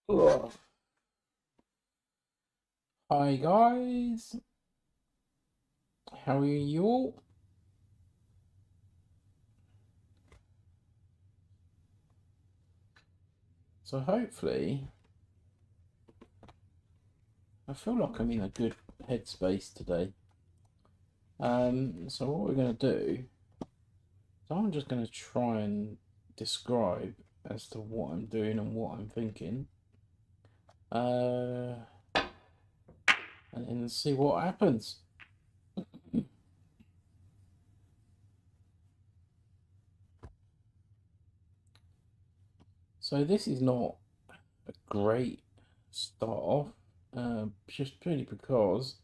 Ugh. Hi guys, how are you all? So hopefully, I feel like I'm in a good headspace today. So what we're gonna do is I'm just gonna try and describe as to what I'm doing and what I'm thinking, uh, and then see what happens. So this is not a great start off, just purely because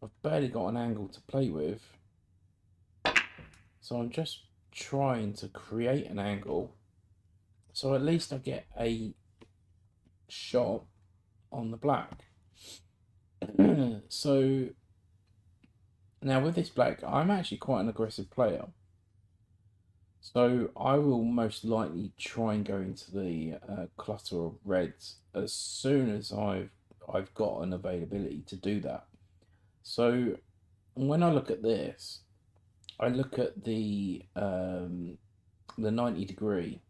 I've barely got an angle to play with. So I'm just trying to create an angle so at least I get a shot on the black. So now with this black, I'm actually quite an aggressive player. So I will most likely try and go into the cluster of reds as soon as I've got an availability to do that. So when I look at this, I look at the 90 degree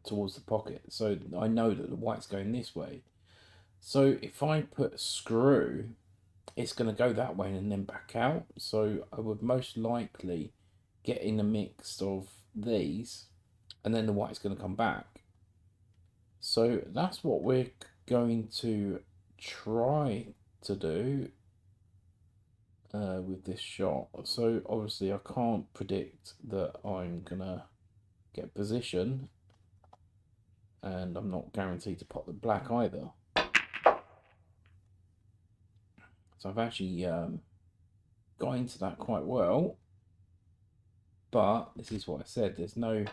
towards the pocket. So I know that the white's going this way. So if I put a screw, it's going to go that way and then back out. So I would most likely get in a mix of these and then the white's going to come back. So that's what we're going to try to do with this shot. So obviously I can't predict that I'm going to get position, and I'm not guaranteed to pop the black either. So I've actually got into that quite well, but this is what I said. There's no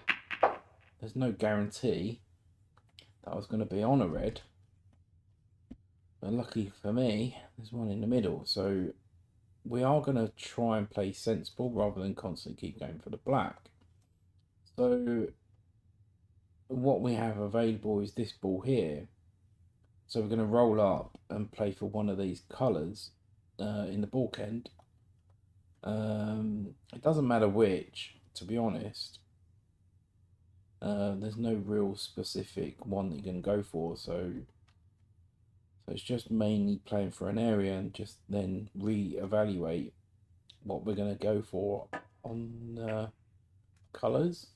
guarantee that I was going to be on a red. But lucky for me, there's one in the middle. So we are going to try and play sensible rather than constantly keep going for the black. So what we have available is this ball here. So we're going to roll up and play for one of these colours in the balk end. It doesn't matter which, to be honest. There's no real specific one that you can go for, so it's just mainly playing for an area and just then re-evaluate what we're going to go for on colours.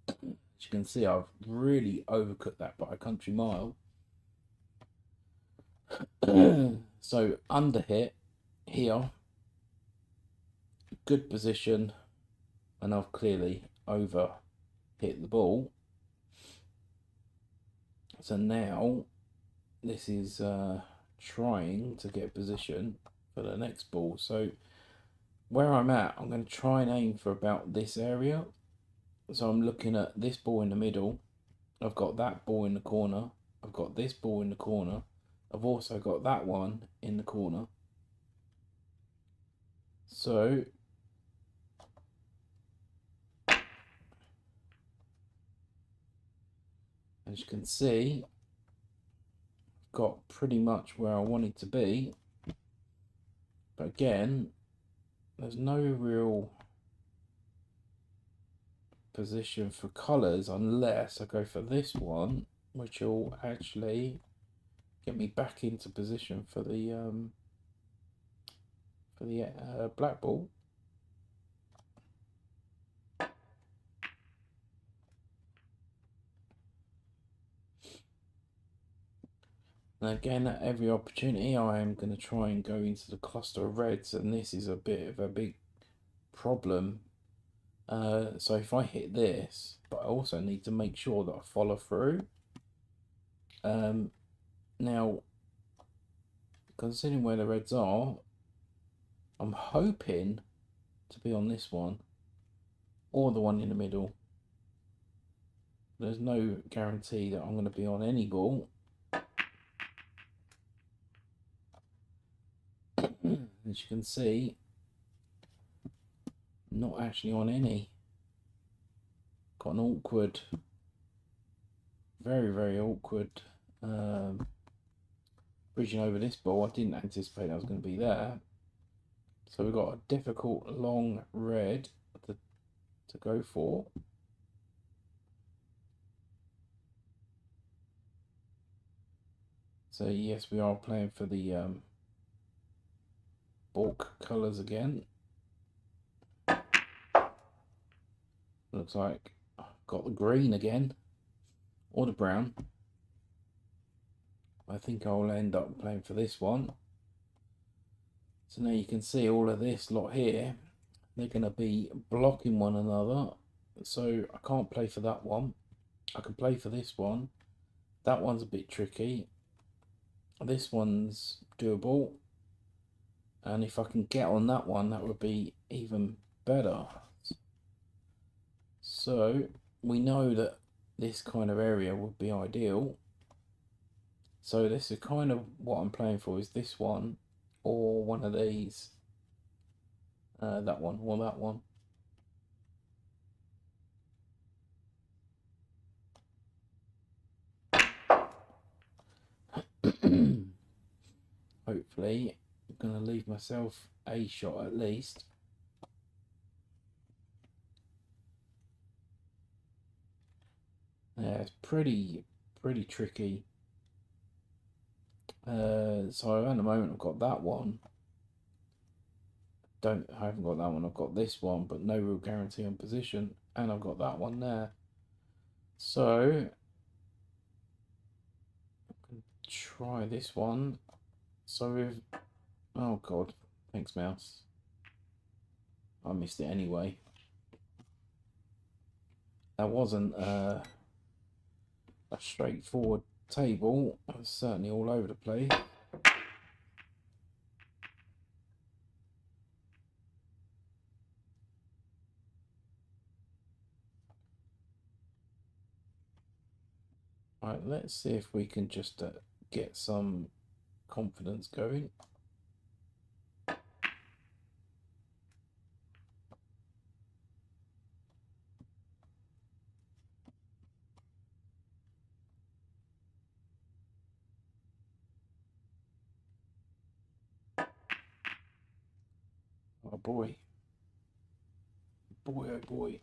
As you can see, I've really overcooked that by a country mile. So under hit here, good position, and I've clearly over hit the ball. So now this is trying to get position for the next ball. So where I'm at, I'm going to try and aim for about this area. So I'm looking at this ball in the middle. I've got that ball in the corner. I've got this ball in the corner. I've also got that one in the corner. So as you can see, I've got pretty much where I wanted to be. But again, there's no real position for colours unless I go for this one, which will actually get me back into position for the black ball. And again, at every opportunity, I am going to try and go into the cluster of reds, and this is a bit of a big problem. So if I hit this, but I also need to make sure that I follow through. Now, considering where the reds are, I'm hoping to be on this one or the one in the middle. There's no guarantee that I'm going to be on any ball. As you can see, not actually on any. Got an awkward, very, very awkward bridging over this ball. I didn't anticipate I was going to be there. So we've got a difficult long red to go for. So yes, we are playing for the bulk colours again. Looks like I've got the green again, or the brown. I think I'll end up playing for this one. So now you can see all of this lot here, they're going to be blocking one another. So I can't play for that one. I can play for this one. That one's a bit tricky. This one's doable. And if I can get on that one, that would be even better. So we know that this kind of area would be ideal. So this is kind of what I'm playing for, is this one or one of these. That one or that one. Hopefully I'm going to leave myself a shot at least. Yeah, it's pretty tricky. So at the moment I've got that one. I haven't got that one. I've got this one, but no real guarantee on position, and I've got that one there. So I can try this one. So with oh god, thanks mouse. I missed it anyway. That wasn't a straightforward table. I was certainly all over the place. Right, let's see if we can just get some confidence going. Oh boy. Boy, oh boy.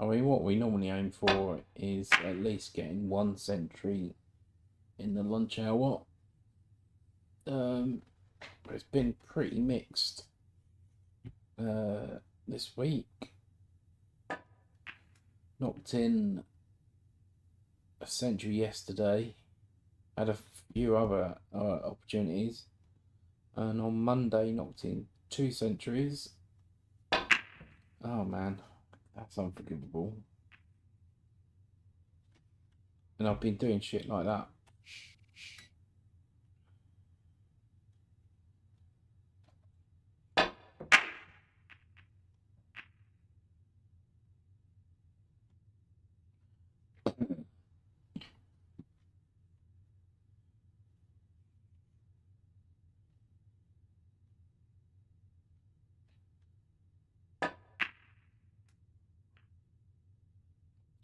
I mean, what we normally aim for is at least getting one century in the lunch hour. But it's been pretty mixed this week. Knocked in a century yesterday. Had a few other opportunities. And on Monday, knocked in 2 centuries. Oh man, that's unforgivable. And I've been doing shit like that.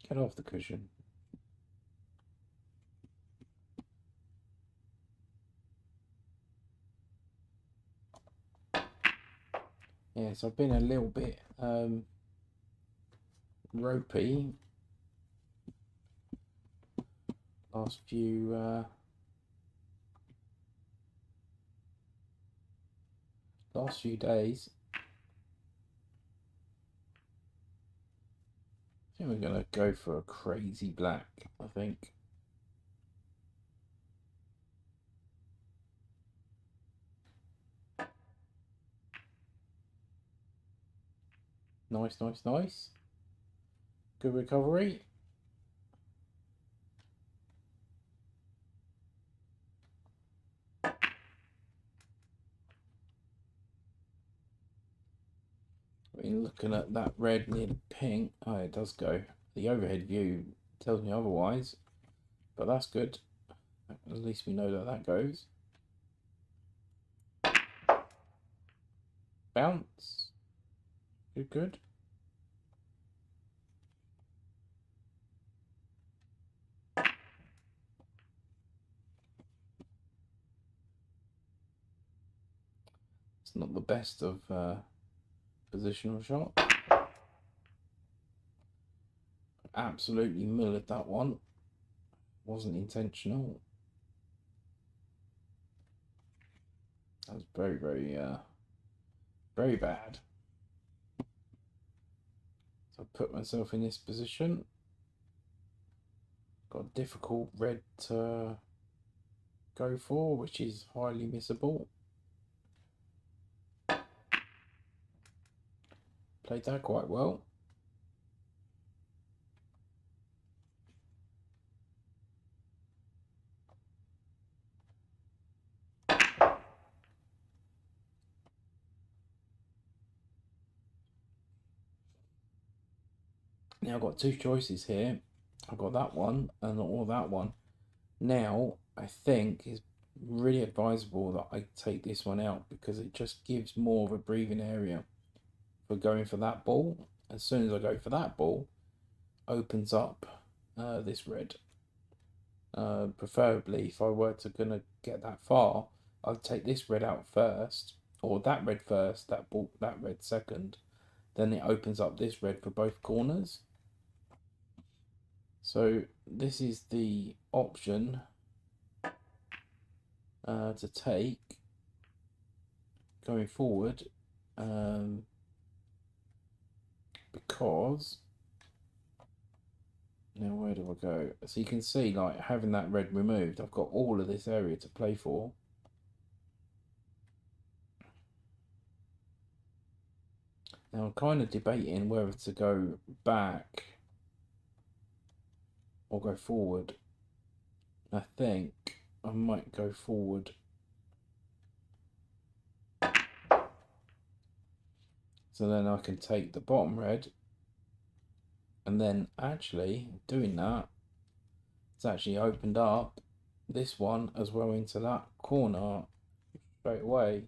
Get off the cushion. Yeah, so I've been a little bit ropey last few days. I think we're gonna go for a crazy black, I think. Nice, nice, nice. Good recovery. I mean, looking at that red near the pink, oh, it does go. The overhead view tells me otherwise, but that's good. At least we know that that goes. Bounce. Good, good. It's not the best of positional shot. Absolutely millered that one. Wasn't intentional. That was very, very bad. So I put myself in this position. Got a difficult red to go for, which is highly missable. Played that quite well. Now I've got two choices here. I've got that one or that one. Now I think it's really advisable that I take this one out because it just gives more of a breathing area for going for that ball. As soon as I go for that ball, opens up this red. Preferably, if I were to gonna get that far, I'd take this red out first, or that red first, that red second. Then it opens up this red for both corners. So this is the option to take going forward, because now where do I go? So you can see, like, having that red removed, I've got all of this area to play for. Now I'm kind of debating whether to go back or go forward. I think I might go forward. So then I can take the bottom red, and then actually doing that, it's actually opened up this one as well into that corner straight away.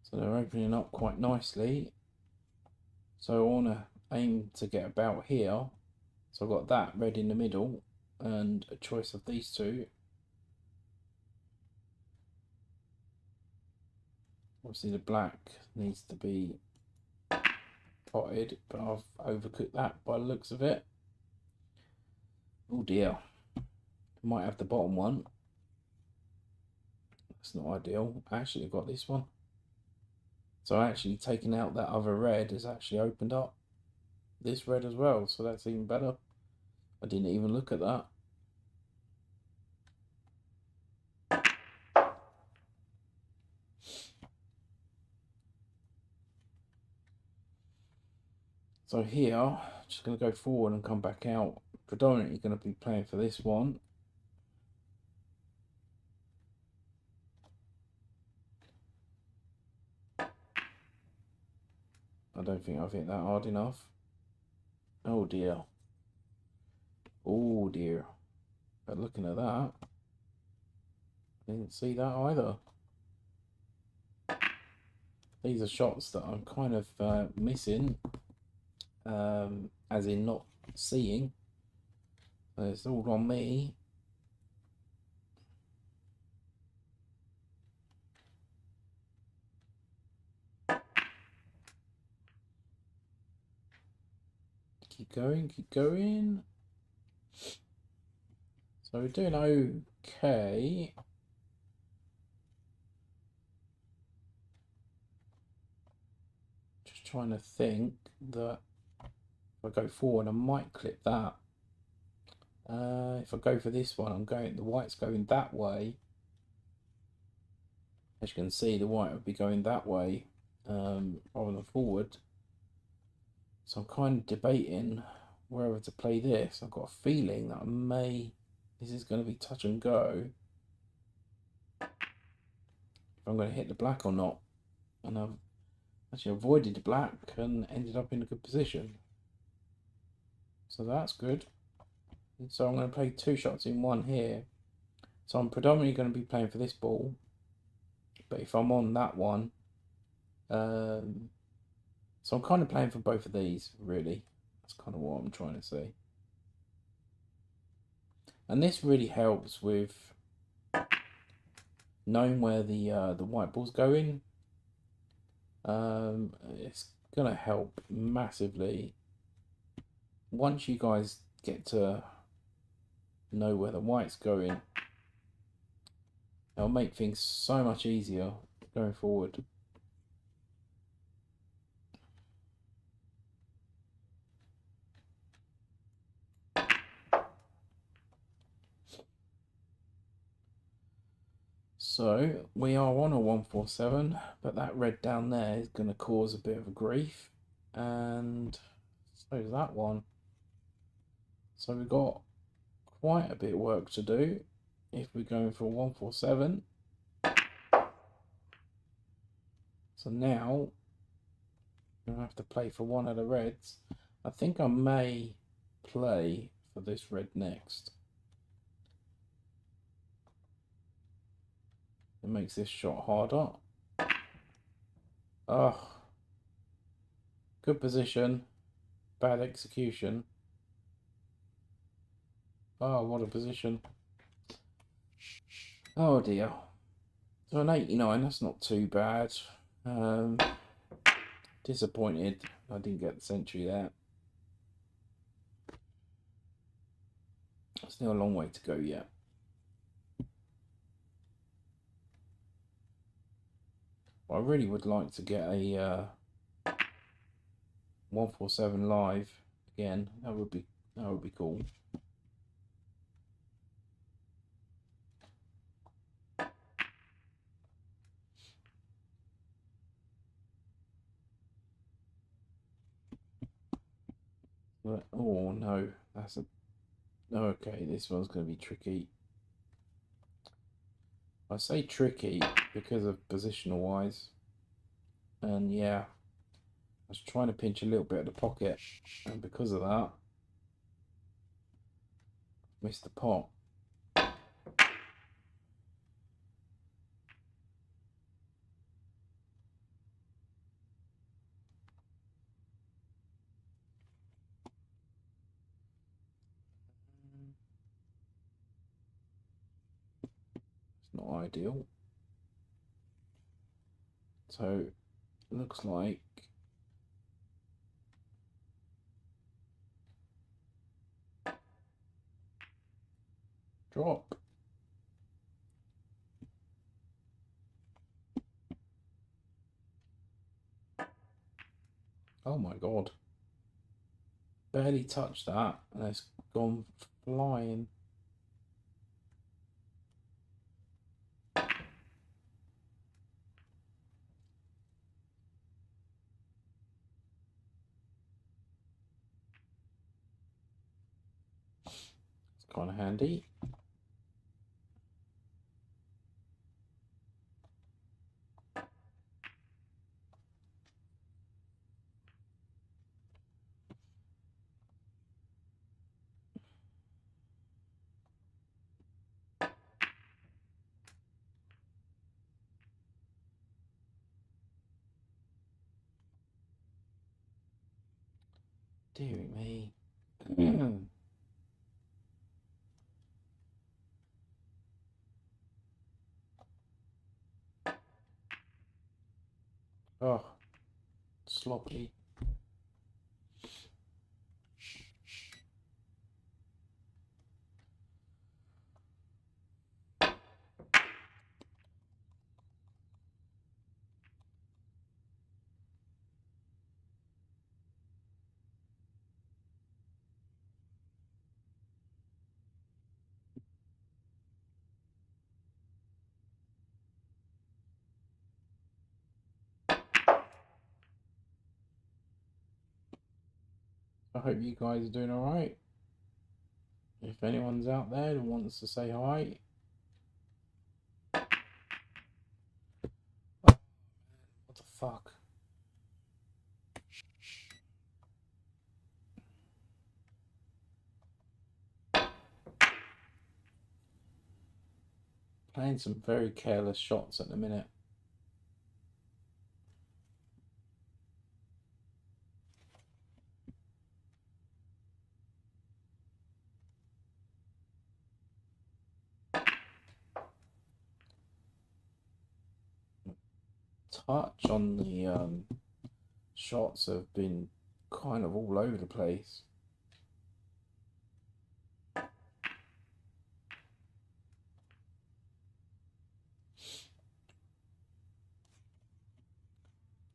So they're opening up quite nicely. So I want to aim to get about here. So I've got that red in the middle and a choice of these two. Obviously the black needs to be potted, but I've overcooked that by the looks of it. Oh dear. Might have the bottom one. That's not ideal. Actually, I've got this one. So actually taking out that other red has actually opened up this red as well. So that's even better. I didn't even look at that. So here, just going to go forward and come back out. Predominantly going to be playing for this one. I don't think I've hit that hard enough. Oh dear. Oh dear. But looking at that, I didn't see that either. These are shots that I'm kind of missing, as in not seeing. It's all on me. Keep going, keep going. So we're doing okay. Just trying to think that if I go forward, I might clip that. If I go for this one, the white's going that way. As you can see, the white would be going that way, rather than forward. So I'm kind of debating whether to play this. I've got a feeling that this is going to be touch and go, if I'm going to hit the black or not. And I've actually avoided the black and ended up in a good position. So that's good. So I'm going to play 2 shots in 1 here. So I'm predominantly going to be playing for this ball. But if I'm on that one, so I'm kind of playing for both of these, really. That's kind of what I'm trying to say. And this really helps with knowing where the white ball's going. It's going to help massively. Once you guys get to know where the white's going, it'll make things so much easier going forward. So we are on a 147, but that red down there is going to cause a bit of a grief, and so is that one. So we've got quite a bit of work to do if we're going for 147. So now I'm going to have to play for one of the reds. I think I may play for this red next. It makes this shot harder. Oh, good position, bad execution. Oh, what a position. Oh dear. So an 89, that's not too bad. Disappointed I didn't get the century there. Still a long way to go yet. I really would like to get a 147 live again. That would be cool. But, oh no, that's a okay. This one's going to be tricky. I say tricky because of positional wise, and yeah, I was trying to pinch a little bit of the pocket, and because of that, missed the pot. It's not ideal. So it looks like drop. Oh my god. Barely touched that and it's gone flying. It's kind of handy. Dear me. Oh, sloppy. I hope you guys are doing alright. If anyone's out there who wants to say hi. Oh, what the fuck? Playing some very careless shots at the minute. Touch on the shots have been kind of all over the place.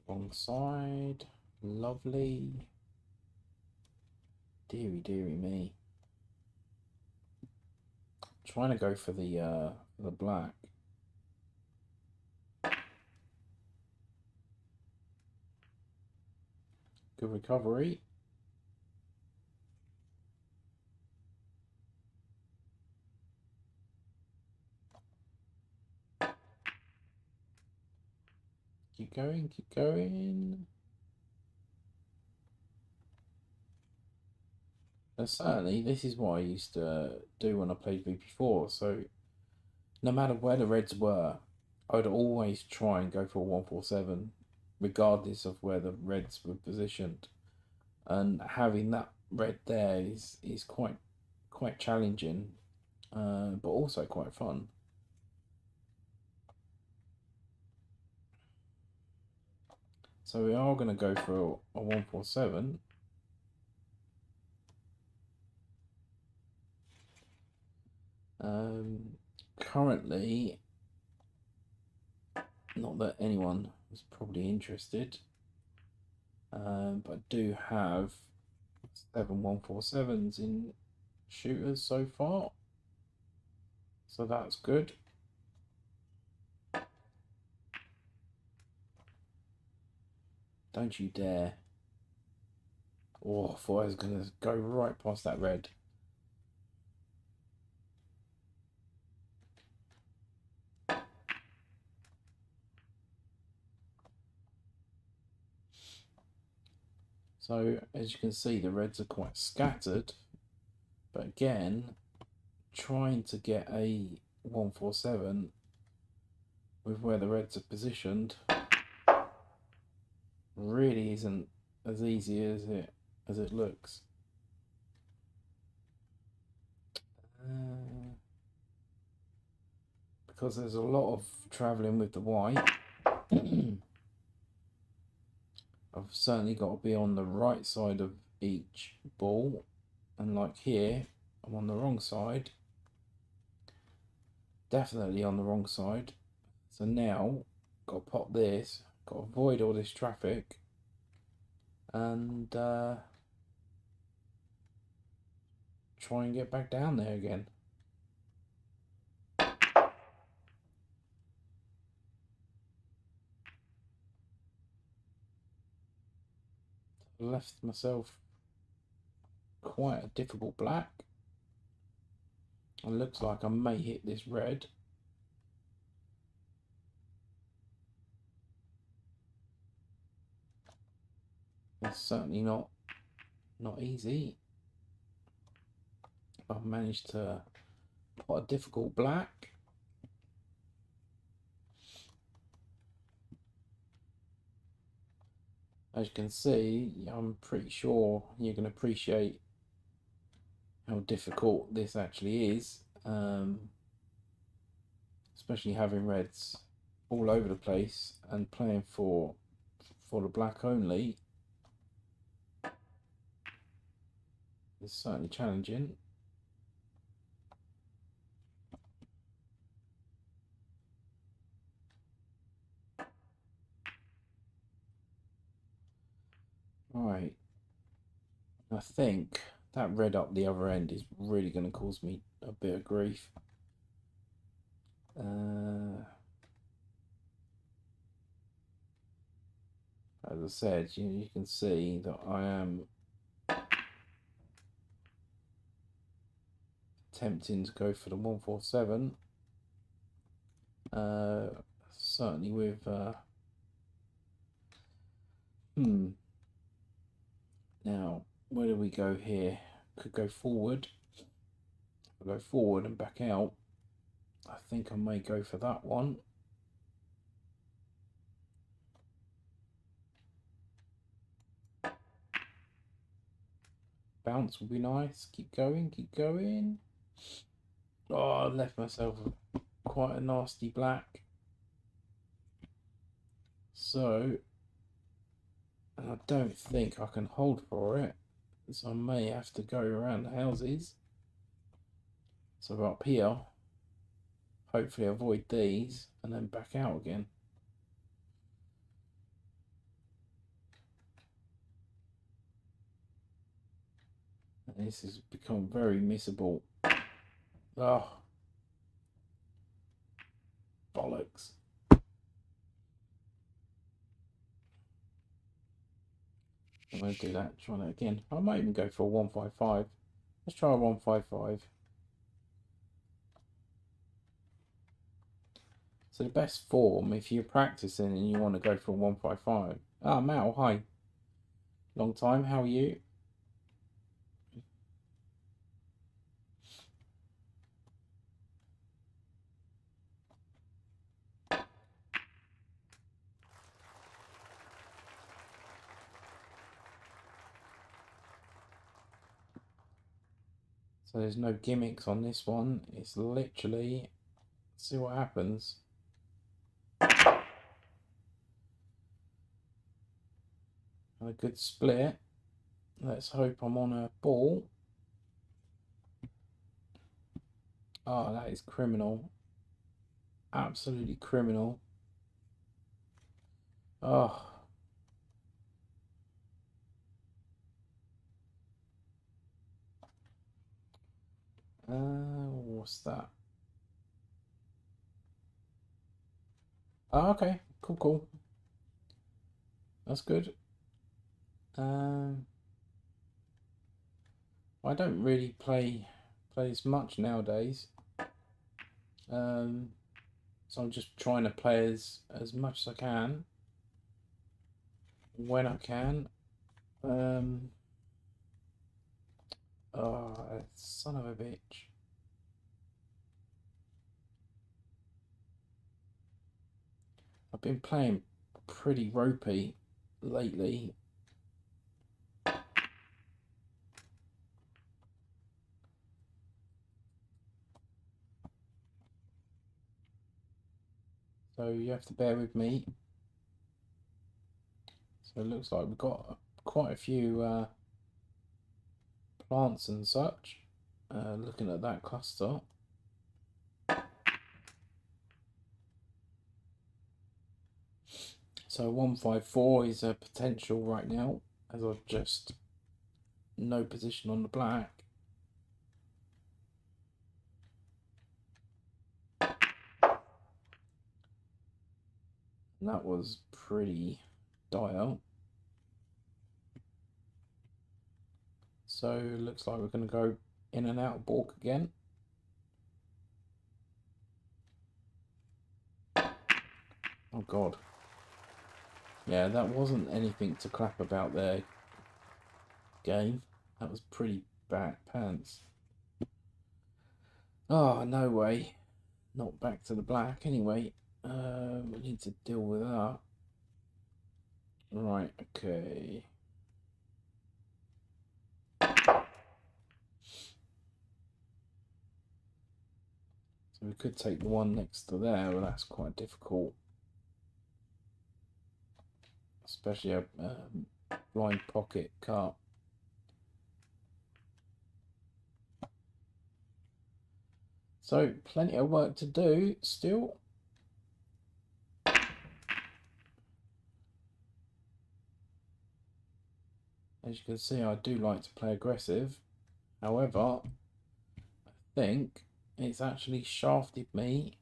Wrong side, lovely. Deary me. Trying to go for the black. Good recovery. Keep going, keep going. And certainly, this is what I used to do when I played VP4. So, no matter where the reds were, I would always try and go for a 147, regardless of where the reds were positioned. And having that red there is quite challenging, but also quite fun. So we are going to go for a 147. Currently, not that anyone is probably interested, but I do have 7 147s in shooters so far, so that's good. Don't you dare. Oh, I thought I was going to go right past that red. So, as you can see, the reds are quite scattered, but again, trying to get a 147 with where the reds are positioned really isn't as easy as it looks. Because there's a lot of travelling with the white. I've certainly got to be on the right side of each ball, and like here I'm on the wrong side, definitely on the wrong side. So now got to pop this, got to avoid all this traffic, and try and get back down there again. Left myself quite a difficult black. It looks like I may hit this red. It's certainly not easy. I've managed to put a difficult black. As you can see, I'm pretty sure you can appreciate how difficult this actually is, especially having reds all over the place and playing for the black only. It's certainly challenging. Right, I think that red up the other end is really going to cause me a bit of grief. As I said, you can see that I am attempting to go for the 147. Certainly with now, where do we go here? Could go forward. I'll go forward and back out. I think I may go for that one. Bounce will be nice. Keep going, keep going. Oh, I left myself quite a nasty black. So, and I don't think I can hold for it. So I may have to go around the houses. So up here, hopefully avoid these and then back out again. And this has become very missable. Oh, bollocks. I'm going to do that, try that again. I might even go for a 155. Let's try a 155. So the best form, if you're practicing and you want to go for a 155. Ah, Mal, hi. Long time, how are you? So there's no gimmicks on this one. It's literally, see what happens. A good split. Let's hope I'm on a ball. Oh, that is criminal. Absolutely criminal. Oh. What's that? Oh, okay. Cool, cool. That's good. I don't really play as much nowadays. So I'm just trying to play as much as I can when I can. Oh, son of a bitch. I've been playing pretty ropey lately. So you have to bear with me. So it looks like we've got quite a few plants and such. Looking at that cluster. So 154 is a potential right now, as I've just no position on the black. And that was pretty dire. So it looks like we're going to go in and out balk again. Oh God. Yeah, that wasn't anything to clap about there, game. That was pretty bad pants. Oh, no way. Not back to the black anyway. We need to deal with that. Right, okay. So we could take the one next to there, but that's quite difficult. Especially a blind pocket cut. So plenty of work to do still. As you can see, I do like to play aggressive. However, I think it's actually shafted me.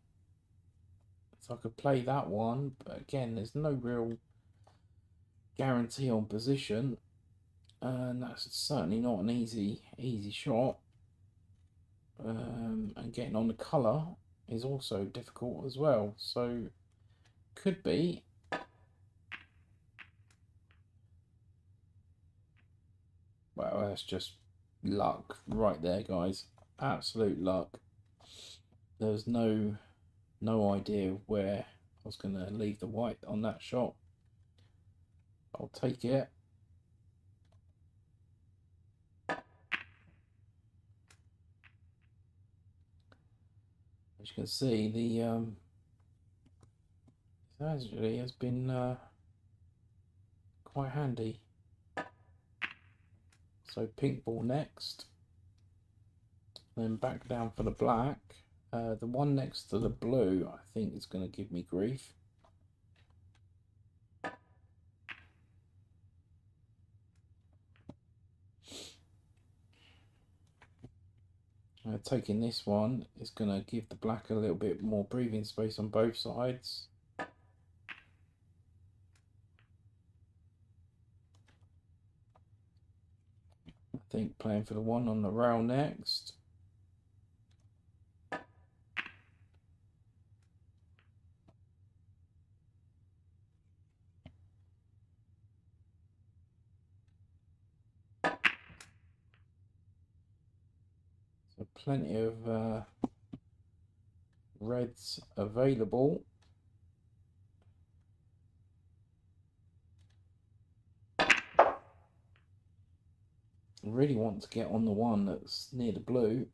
So I could play that one, but again, there's no real guarantee on position. And that's certainly not an easy shot. And getting on the colour is also difficult as well. So could be. Well, that's just luck right there, guys. Absolute luck. there was no idea where I was going to leave the white on that shot. I'll take it. As you can see, the actually has been quite handy. So pink ball next, then back down for the black. The one next to the blue, I think, is going to give me grief. Taking this one is going to give the black a little bit more breathing space on both sides. I think playing for the one on the rail next. So plenty of reds available. I really want to get on the one that's near the blue.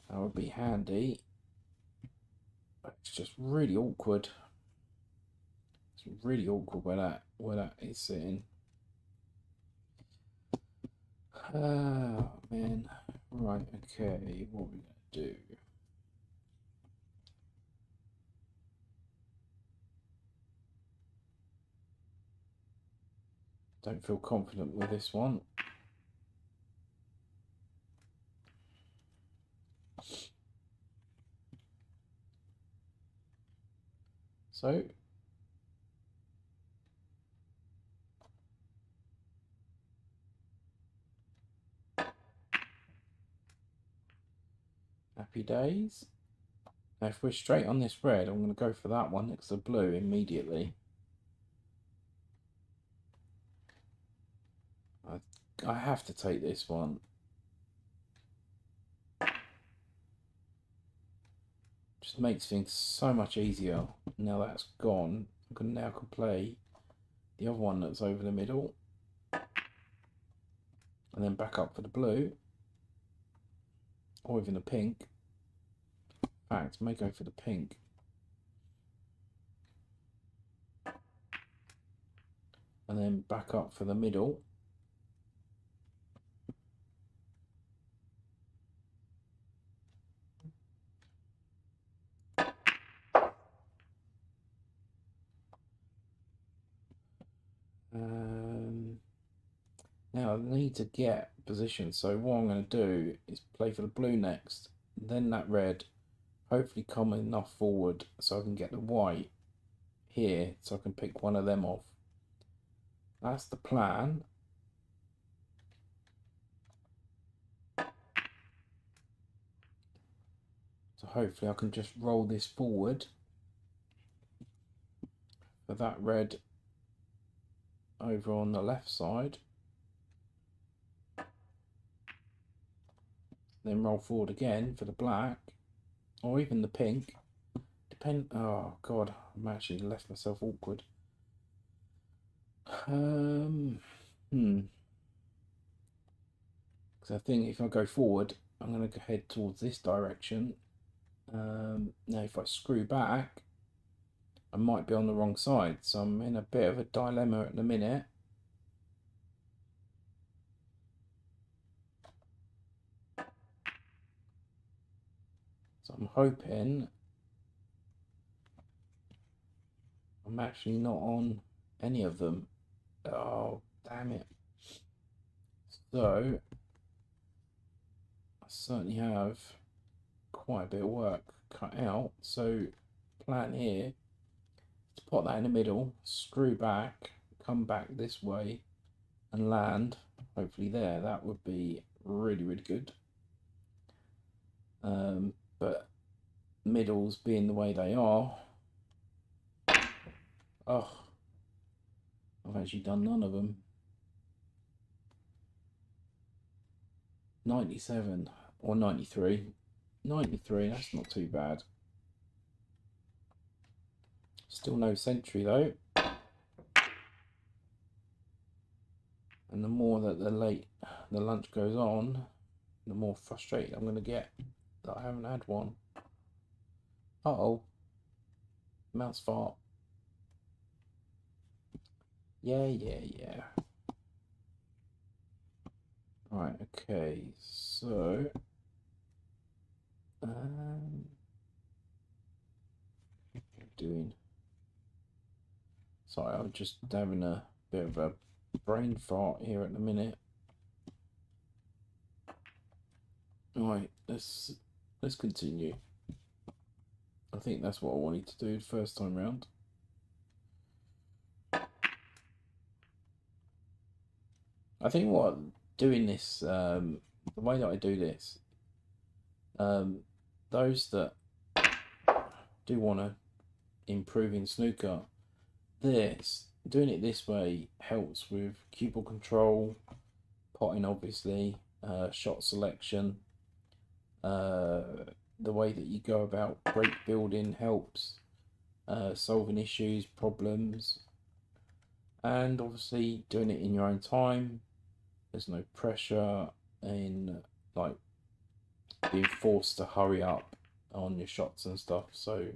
That would be handy. It's just really awkward. It's really awkward where that is sitting. Oh man. Right, okay, what are we gonna do? Don't feel confident with this one. So happy days. Now if we're straight on this red, I'm going to go for that one next to blue immediately. I have to take this one. Just makes things so much easier. Now that's gone, I can now play the other one that's over the middle. And then back up for the blue. Or even the pink. In fact, may go for the pink. And then back up for the middle. Now I need to get position, so what I'm going to do is play for the blue next, then that red, hopefully come enough forward so I can get the white here, so I can pick one of them off. That's the plan. So hopefully I can just roll this forward for that red over on the left side. Then roll forward again for the black, or even the pink. Oh god, I'm actually left myself awkward. Because I think if I go forward, I'm going to head towards this direction. Now if I screw back, I might be on the wrong side, so I'm in a bit of a dilemma at the minute. So I'm hoping I'm actually not on any of them. Oh, damn it. So I certainly have quite a bit of work cut out. So plan here is to put that in the middle, screw back, come back this way and land hopefully there. That would be really, really good. But middles being the way they are, oh, I've actually done none of them. 97 or 93. 93, that's not too bad. Still no century though. And the more that the lunch goes on, the more frustrated I'm going to get that I haven't had one. Uh-oh. Mouse fart. Yeah. Right, okay, so doing. Sorry, I'm just having a bit of a brain fart here at the minute. Right, let's continue. I think that's what I wanted to do the first time round. I think what doing this, the way that I do this, those that do want to improve in snooker, doing it this way helps with cue ball control, potting obviously, shot selection, the way that you go about break building helps, solving issues, problems, and obviously doing it in your own time. There's no pressure in like being forced to hurry up on your shots and stuff, so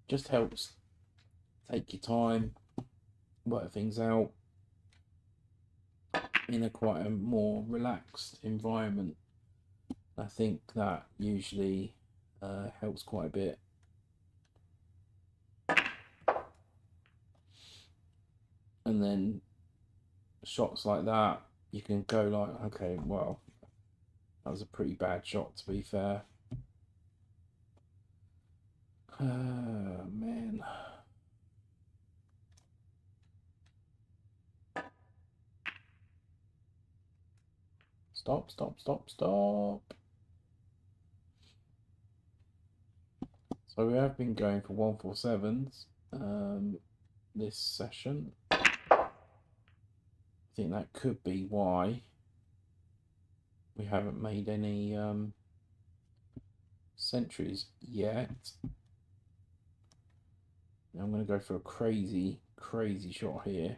just helps take your time, work things out in a quite a more relaxed environment. I think that usually helps quite a bit. And then shots like that, you can go like, okay, well, that was a pretty bad shot to be fair. Man. Stop. So we have been going for 147s this session. I think that could be why we haven't made any centuries yet. Now I'm going to go for a crazy shot here.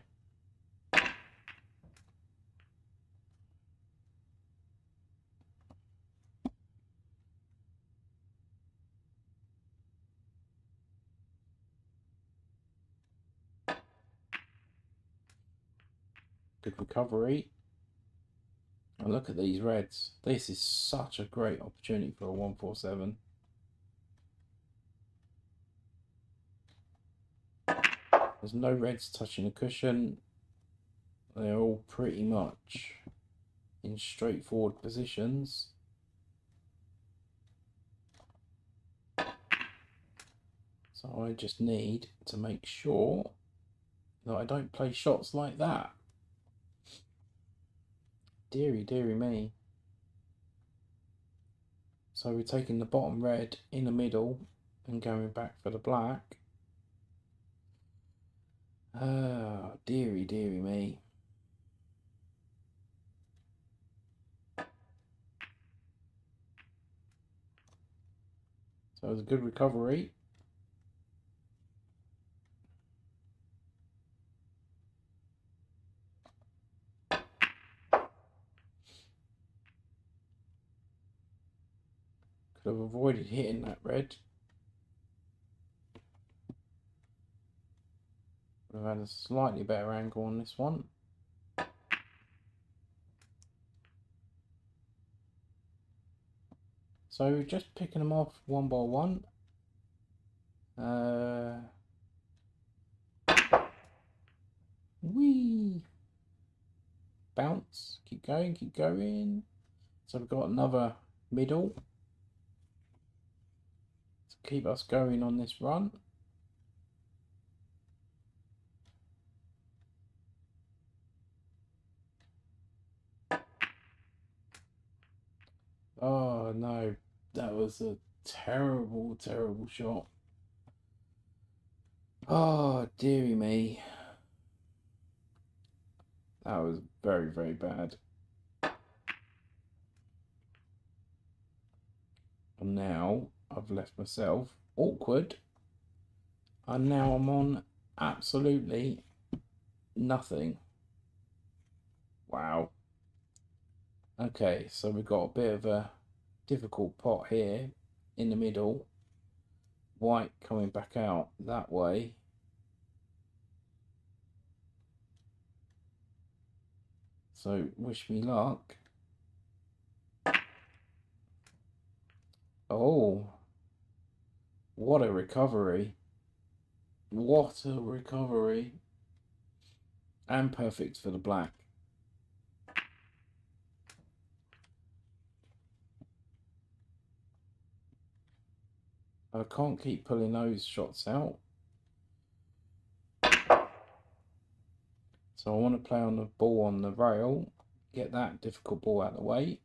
Good recovery. And look at these reds. This is such a great opportunity for a 147. There's no reds touching the cushion. They're all pretty much in straightforward positions. So I just need to make sure that I don't play shots like that. Deary me. So we're taking the bottom red in the middle and going back for the black. Ah, deary me. So it was a good recovery. Could have avoided hitting that red. Would have had a slightly better angle on this one. So just picking them off one by one. Whee! Bounce. Keep going. So we've got another middle to keep us going on this run. Oh no, that was a terrible shot. Oh, dearie me. That was very bad. And now I've left myself awkward. And now I'm on absolutely nothing. Wow. Okay, so we've got a bit of a difficult pot here in the middle. White coming back out that way. So wish me luck. Oh, what a recovery. What a recovery. And perfect for the black. I can't keep pulling those shots out. So I want to play on the ball on the rail, get that difficult ball out of the way.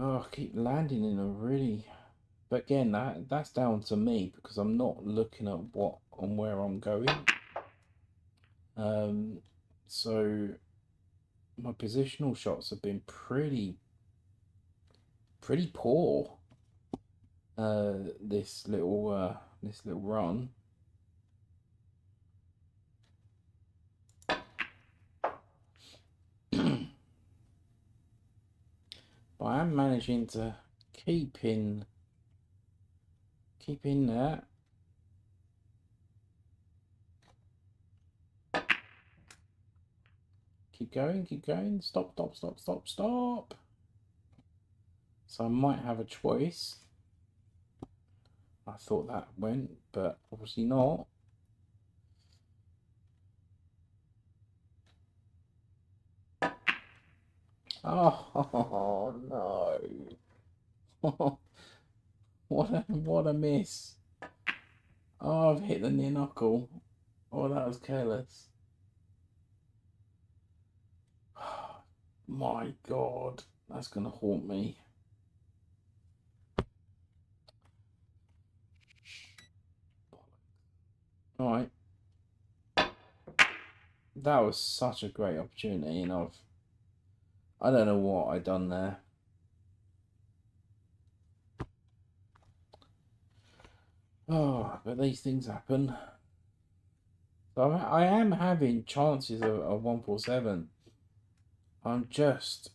Oh, I keep landing in a really... But again, that's down to me because I'm not looking at what and where I'm going. So my positional shots have been pretty poor. This little run. But I am managing to keep in there. Keep going. Stop. So I might have a choice. I thought that went, but obviously not. Oh no. What a miss. Oh, I've hit the near knuckle. Oh, that was careless. My God, that's gonna haunt me. All right. That was such a great opportunity, and I don't know what I done there. Oh, but these things happen. So I am having chances of 147. I'm just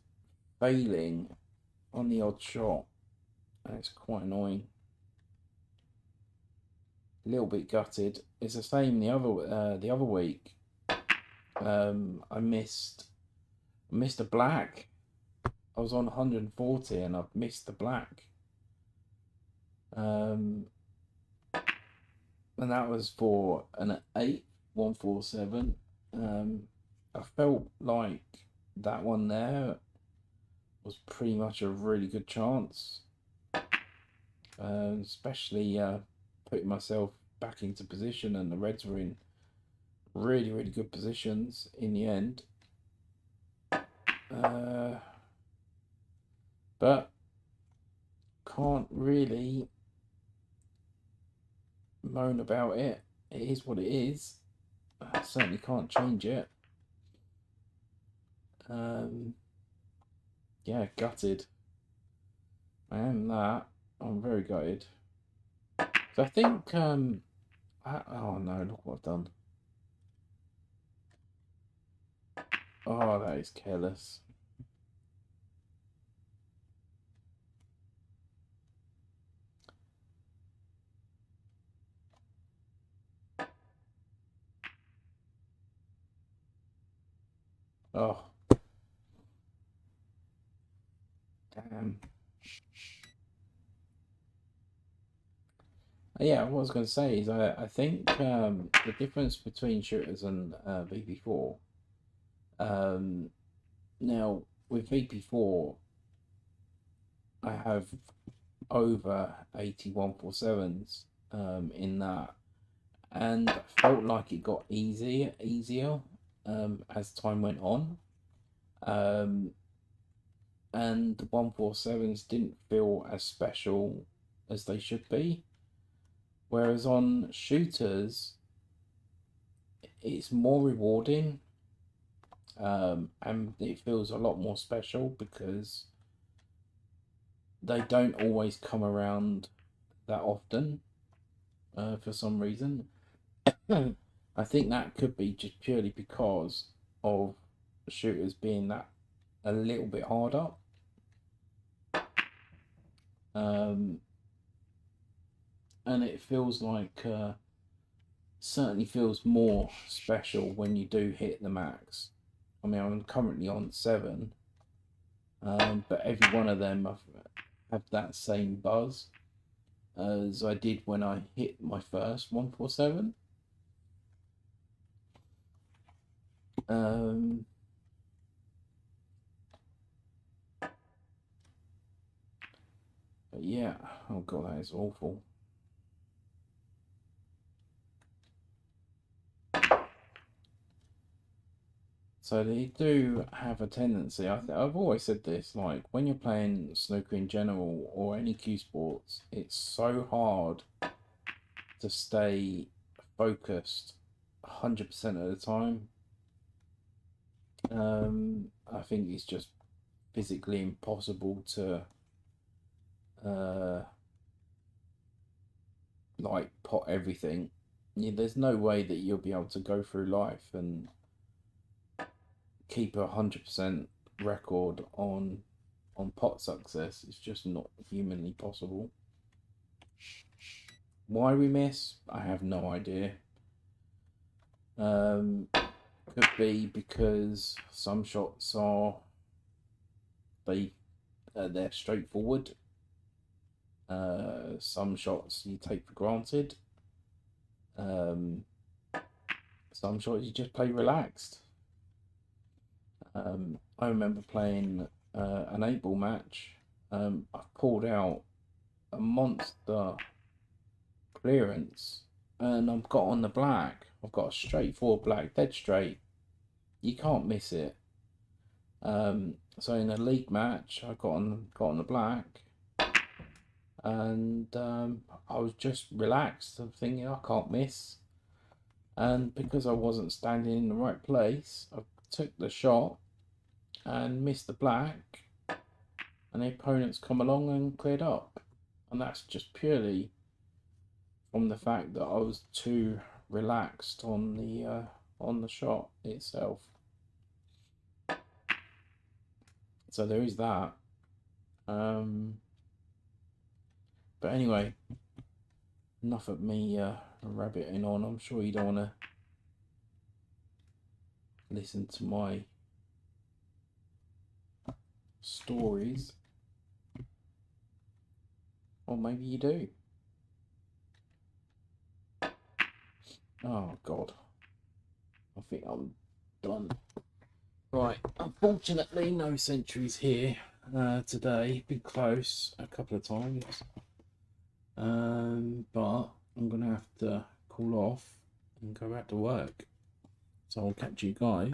failing on the odd shot. And it's quite annoying. A little bit gutted. It's the same the other week. I missed a black. I was on 140 and I've missed the black. And that was for an 8-147. I felt like that one there was pretty much a really good chance, especially putting myself back into position, and the Reds were in really good positions in the end. But can't really moan about it. It is what it is. I certainly can't change it. Yeah, gutted. I am that. I'm very gutted. So I think, oh no, look what I've done. Oh, that is careless. Oh. Damn. Yeah, what I was going to say is I think the difference between shooters and VP4, now with VP4, I have over 8147s in that, and I felt like it got easier as time went on. And the 147s didn't feel as special as they should be. Whereas on shooters, it's more rewarding, and it feels a lot more special because they don't always come around that often, for some reason. I think that could be just purely because of shooters being that a little bit harder. And it feels like certainly feels more special when you do hit the max. I mean, I'm currently on 7, but every one of them have that same buzz as I did when I hit my first 147. But yeah, oh god, that is awful. So they do have a tendency. I've always said this, like when you're playing snooker in general or any cue sports, it's so hard to stay focused 100% of the time. I think it's just physically impossible to like pot everything. Yeah, there's no way that you'll be able to go through life and keep 100% record on pot success. It's just not humanly possible. Why we miss, I have no idea. Could be because some shots are they're straightforward. Some shots you take for granted. Some shots you just play relaxed. I remember playing an 8-ball match. I pulled out a monster clearance and I've got on the black. I've got a straightforward black, dead straight. You can't miss it. So in a league match, I got on the black, and I was just relaxed. I'm thinking I can't miss, and because I wasn't standing in the right place, I took the shot and missed the black, and the opponents come along and cleared up, and that's just purely from the fact that I was too relaxed on the shot itself. So there is that. But anyway, enough of me rabbiting on. I'm sure you don't want to listen to my stories. Or maybe you do. Oh god, I think I'm done. Right, unfortunately no centuries here today. Been close a couple of times, but I'm gonna have to call off and go back to work. So I'll catch you guys